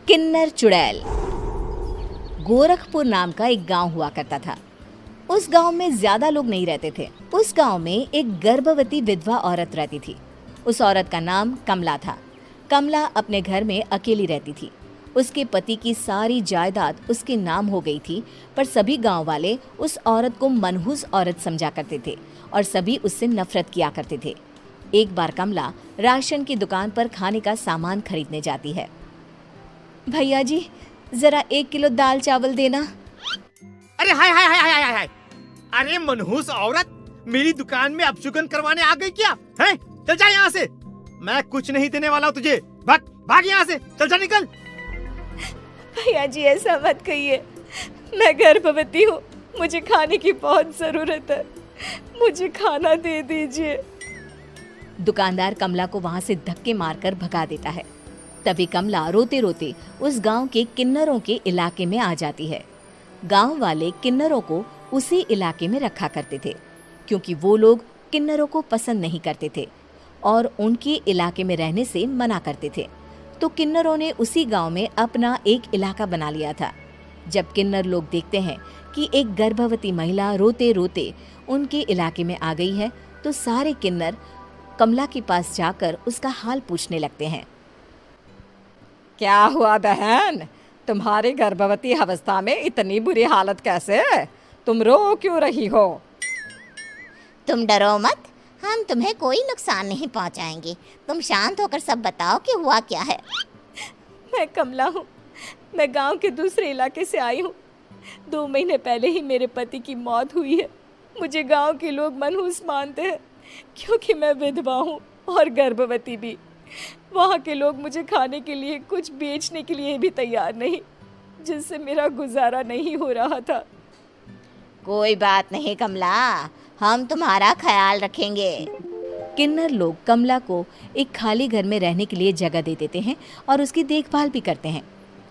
किन्नर चुड़ैल। गोरखपुर नाम का एक गांव हुआ करता था। उस गांव में ज्यादा लोग नहीं रहते थे। उस गांव में एक गर्भवती विधवा औरत रहती थी। उस औरत का नाम कमला था। कमला अपने घर में अकेली रहती थी। उसके पति की सारी जायदाद उसके नाम हो गई थी, पर सभी गांव वाले उस औरत को मनहूस औरत समझा करते थे और सभी उससे नफरत किया करते थे। एक बार कमला राशन की दुकान पर खाने का सामान खरीदने जाती है। भैया जी, जरा 1 किलो दाल चावल देना। अरे हाय हाय हाय हाय हाय! अरे मनहूस औरत, मेरी दुकान में अपशुगन करवाने आ गई क्या? हैं? चल जा यहाँ से, मैं कुछ नहीं देने वाला हूँ तुझे। भाग भाग यहाँ से, चल जा निकल। भैया जी, ऐसा मत कहिए, मैं गर्भवती हूँ, मुझे खाने की बहुत जरूरत है, मुझे खाना दे दीजिए। दुकानदार कमला को वहां से धक्के मारकर भगा देता है। तभी कमला रोते रोते उस गांव के किन्नरों के इलाके में आ जाती है। गांव वाले किन्नरों को उसी इलाके में रखा करते थे, क्योंकि वो लोग किन्नरों को पसंद नहीं करते थे और उनके इलाके में रहने से मना करते थे। तो किन्नरों ने उसी गांव में अपना एक इलाका बना लिया था। जब किन्नर लोग देखते हैं कि एक गर्भवती महिला रोते रोते उनके इलाके में आ गई है, तो सारे किन्नर कमला के पास जाकर उसका हाल पूछने लगते हैं। क्या हुआ बहन, तुम्हारी गर्भवती अवस्था में इतनी बुरी हालत कैसे? तुम रो क्यों रही हो? तुम डरो मत, हम तुम्हें कोई नुकसान नहीं पहुंचाएंगे। तुम शांत होकर सब बताओ कि हुआ क्या है। मैं कमला हूँ, मैं गांव के दूसरे इलाके से आई हूँ। 2 महीने पहले ही मेरे पति की मौत हुई है। मुझे गांव के लोग मनहूस मानते हैं, क्योंकि मैं विधवा हूँ और गर्भवती भी। वहाँ के लोग मुझे खाने के लिए कुछ बेचने के लिए भी तैयार नहीं, जिससे मेरा गुजारा नहीं हो रहा था। कोई बात नहीं कमला, हम तुम्हारा ख्याल रखेंगे। किन्नर लोग कमला को एक खाली घर में रहने के लिए जगह दे देते हैं और उसकी देखभाल भी करते हैं।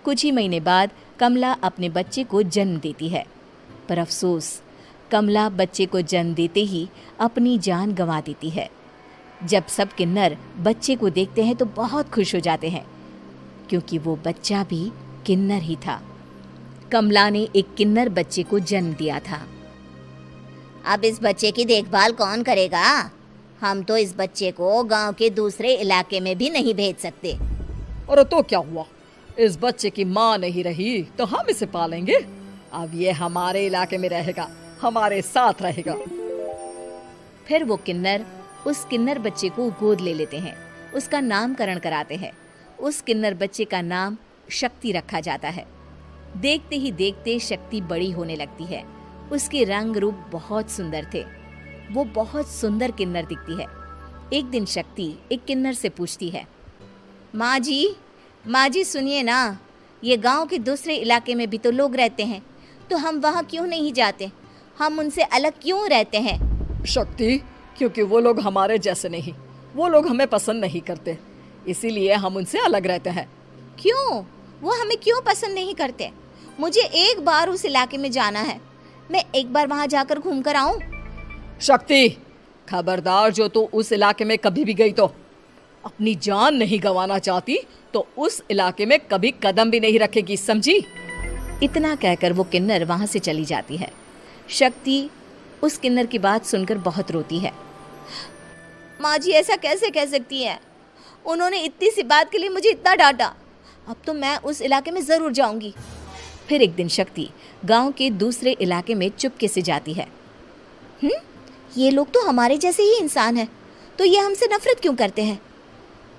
कुछ ही महीने बाद कमला अपने बच्चे को जन्म देती है, पर अफसोस, कमला बच्चे को जन्म देते ही अपनी जान गंवा देती है। जब सब किन्नर बच्चे को देखते हैं तो बहुत खुश हो जाते हैं, क्योंकि वो बच्चा भी किन्नर ही था। कमला ने एक किन्नर बच्चे को जन्म दिया था। अब इस बच्चे की देखभाल कौन करेगा? हम तो इस बच्चे को गांव के दूसरे इलाके में भी नहीं भेज सकते। और तो क्या हुआ, इस बच्चे की माँ नहीं रही तो हम इसे पालेंगे। अब ये हमारे इलाके में रहेगा, हमारे साथ रहेगा। फिर वो किन्नर उस किन्नर बच्चे को गोद ले लेते हैं, उसका नामकरण कराते हैं। उस किन्नर बच्चे का नाम शक्ति रखा जाता है। देखते ही देखते शक्ति बड़ी होने लगती है। उसके रंग रूप बहुत सुंदर थे। वो बहुत सुंदर किन्नर दिखती है। एक दिन शक्ति एक किन्नर से पूछती है, माँ जी सुनिए ना, ये गांव के दूसरे इलाके में भी तो लोग रहते हैं, तो हम वहाँ क्यों नहीं जाते? हम उनसे अलग क्यों रहते हैं? शक्ति, क्योंकि वो लोग हमारे जैसे नहीं, वो लोग हमें पसंद नहीं करते, इसीलिए हम उनसे अलग रहते हैं। क्यों? वो हमें क्यों पसंद नहीं करते? मुझे एक बार उस इलाके में जाना है, मैं एक बार वहाँ जाकर घूम कर आऊँ। शक्ति, खबरदार, जो तू उस इलाके में कभी भी गई तो अपनी जान नहीं गंवाना चाहती तो उस इलाके में कभी कदम भी नहीं रखेगी, समझी? इतना कहकर वो किन्नर वहाँ से चली जाती है। शक्ति उस किन्नर की बात सुनकर बहुत रोती है। माँ जी, ऐसा कैसे कह सकती हैं? उन्होंने इतनी सी बात के लिए मुझे इतना डांटा। अब तो मैं उस इलाके में ज़रूर जाऊंगी। फिर एक दिन शक्ति गांव के दूसरे इलाके में चुपके से जाती है। ये लोग तो हमारे जैसे ही इंसान हैं, तो ये हमसे नफरत क्यों करते हैं?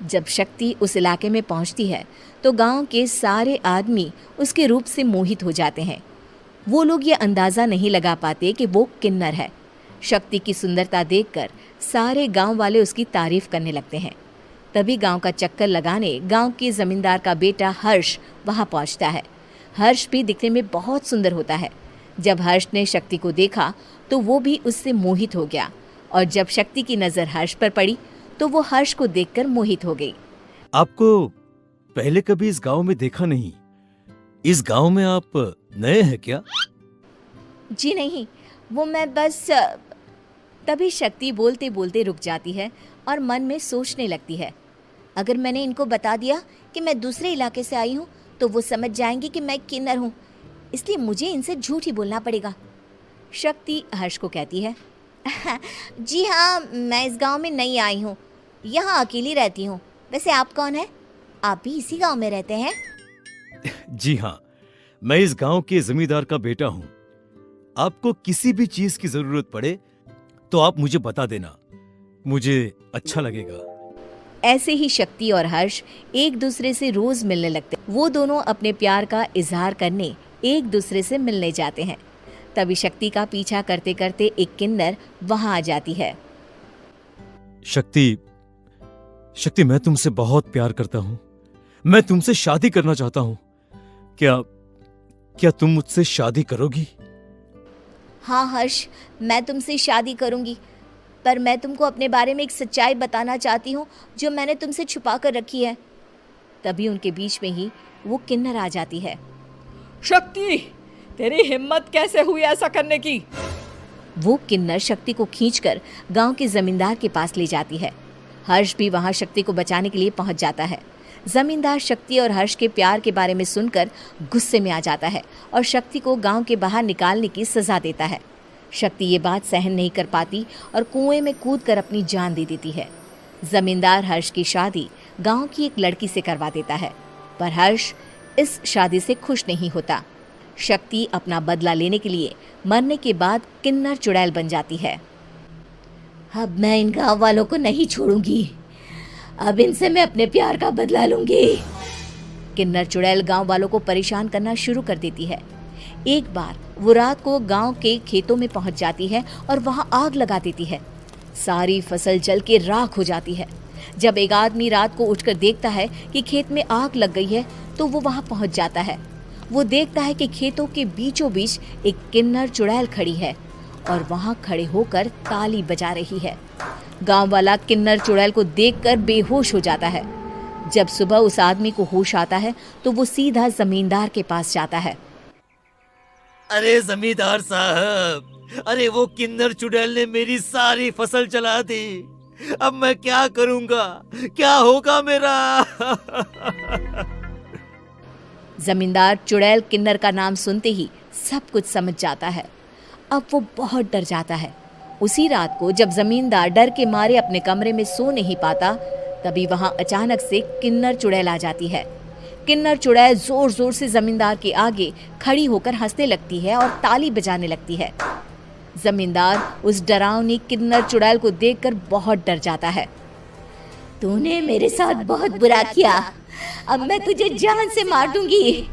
जब शक्ति उस इलाके में पहुंचती है तो गांव के सारे आदमी उसके रूप से मोहित हो जाते हैं। वो लोग ये अंदाज़ा नहीं लगा पाते कि वो किन्नर है। शक्ति की सुंदरता देखकर सारे गांव वाले उसकी तारीफ करने लगते हैं। तभी गांव का चक्कर लगाने गांव के जमींदार का बेटा हर्ष वहां पहुंचता है। हर्ष भी दिखने में बहुत सुंदर होता है। जब हर्ष ने शक्ति को देखा तो वो भी उससे मोहित हो गया, और जब शक्ति की नज़र हर्ष पर पड़ी तो वो हर्ष को देखकर मोहित हो गई। आपको पहले कभी इस गांव में देखा नहीं। इस गांव में आप नए हैं क्या? जी नहीं, वो मैं बस। तभी शक्ति बोलते बोलते रुक जाती है और मन में सोचने लगती है, अगर मैंने इनको बता दिया कि मैं दूसरे इलाके से आई हूँ तो वो समझ जाएंगे कि मैं किन्नर हूँ, इसलिए मुझे इनसे झूठ ही बोलना पड़ेगा। शक्ति हर्ष को कहती है, जी हाँ, मैं इस गांव में नई आई हूँ, यहाँ अकेली रहती हूँ। वैसे आप कौन है? आप भी इसी गांव में रहते हैं? जी हाँ, मैं इस गांव के जमींदार का बेटा हूँ। आपको किसी भी चीज की जरूरत पड़े तो आप मुझे बता देना, मुझे अच्छा लगेगा। ऐसे ही शक्ति और हर्ष एक दूसरे से रोज मिलने लगते। वो दोनों अपने प्यार का इजहार करने एक दूसरे से मिलने जाते हैं। तभी शक्ति का पीछा करते करते एक किन्नर वहां आ जाती है। शक्ति, मैं तुमसे बहुत प्यार करता हूँ। मैं तुमसे शादी करना चाहता हूँ। क्या तुम मुझसे शादी करोगी? हाँ हर्ष, मैं तुमसे शादी करूँगी, पर मैं तुमको अपने बारे में एक सच्चाई बताना चाहती हूँ जो मैंने तुमसे छुपा कर रखी है। तभी उनके बीच में ही वो किन्नर आ जाती है। शक्ति, तेरी हिम्मत कैसे हुई ऐसा करने की? वो किन्नर शक्ति को खींचकर गांव के जमींदार के पास ले जाती है। हर्ष भी वहां शक्ति को बचाने के लिए पहुंच जाता है। जमींदार शक्ति और हर्ष के प्यार के बारे में सुनकर गुस्से में आ जाता है और शक्ति को गांव के बाहर निकालने की सजा देता है। शक्ति ये बात सहन नहीं कर पाती और कुएं में कूदकर अपनी जान दे देती है। जमींदार हर्ष की शादी गांव की एक लड़की से करवा देता है, पर हर्ष इस शादी से खुश नहीं होता। शक्ति अपना बदला लेने के लिए मरने के बाद किन्नर चुड़ैल बन जाती है। अब मैं इन गाँव वालों को नहीं छोड़ूंगी, अब इनसे मैं अपने प्यार का बदला लूंगी। किन्नर चुड़ैल गांव वालों को परेशान करना शुरू कर देती है। एक बार वो रात को गांव के खेतों में पहुंच जाती है और वहां आग लगा देती है। सारी फसल जल के राख हो जाती है। जब एक आदमी रात को उठकर देखता है कि खेत में आग लग गई है तो वो वहां पहुंच जाता है। वो देखता है कि खेतों के बीचों बीच एक किन्नर चुड़ैल खड़ी है और वहां खड़े होकर ताली बजा रही है। गांव वाला किन्नर चुड़ैल को देखकर बेहोश हो जाता है। जब सुबह उस आदमी को होश आता है तो वो सीधा जमींदार के पास जाता है। अरे जमींदार साहब, अरे वो किन्नर चुड़ैल ने मेरी सारी फसल जला दी। अब मैं क्या करूंगा? क्या होगा मेरा? जमींदार चुड़ैल किन्नर का नाम सुनते ही सब कुछ समझ जाता है। अब वो बहुत डर जाता है। उसी रात को जब जमींदार डर के मारे अपने कमरे में सो नहीं पाता, तभी वहां अचानक से किन्नर चुड़ैल आ जाती है। किन्नर चुड़ैल जोर जोर से जमींदार के आगे खड़ी होकर हंसने लगती है और ताली बजाने लगती है। जमींदार उस डरावनी किन्नर चुड़ैल को देखकर बहुत डर जाता है। तूने मेरे साथ बहुत बुरा किया, अब मैं तुझे जान से मार दूंगी।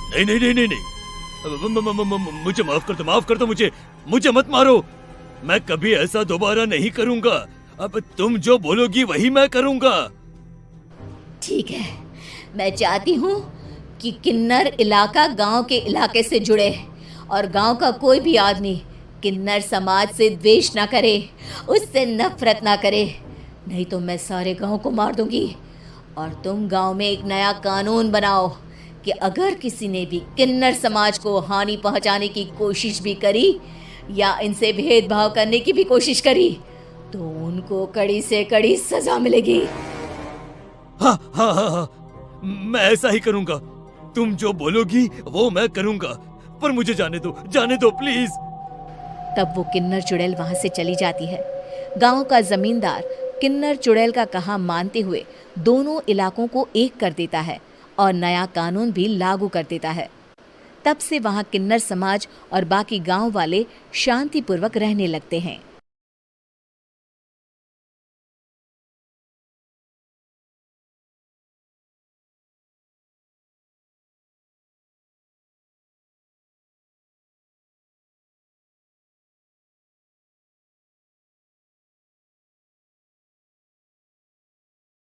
नहीं नहीं नहीं नहीं नहीं, मुझे माफ कर दो, मुझे मत मारो। मैं कभी ऐसा दोबारा नहीं करूंगा। अब तुम जो बोलोगी वही मैं करूंगा। ठीक है, मैं चाहती हूँ कि किन्नर इलाका गांव के इलाके से जुड़े और गांव का कोई भी आदमी किन्नर समाज से द्वेष ना करे, उससे नफरत ना करे, नहीं तो मैं सारे गांव को मार दूंगी। और तुम गांव में एक नया कानून बनाओ कि अगर किसी ने भी किन्नर समाज को हानि पहुंचाने की कोशिश भी करी या इनसे भेदभाव करने की भी कोशिश करी तो उनको कड़ी से कड़ी सजा मिलेगी। हाँ हाँ हाँ हाँ, मैं ऐसा ही करूंगा। तुम जो बोलोगी वो मैं करूंगा, पर मुझे जाने दो प्लीज। तब वो किन्नर चुड़ैल वहां से चली जाती है। गांव का जमींदार किन्नर चुड़ैल का कहा मानते हुए दोनों इलाकों को एक कर देता है और नया कानून भी लागू कर देता है। तब से वहां किन्नर समाज और बाकी गांव वाले शांतिपूर्वक रहने लगते हैं।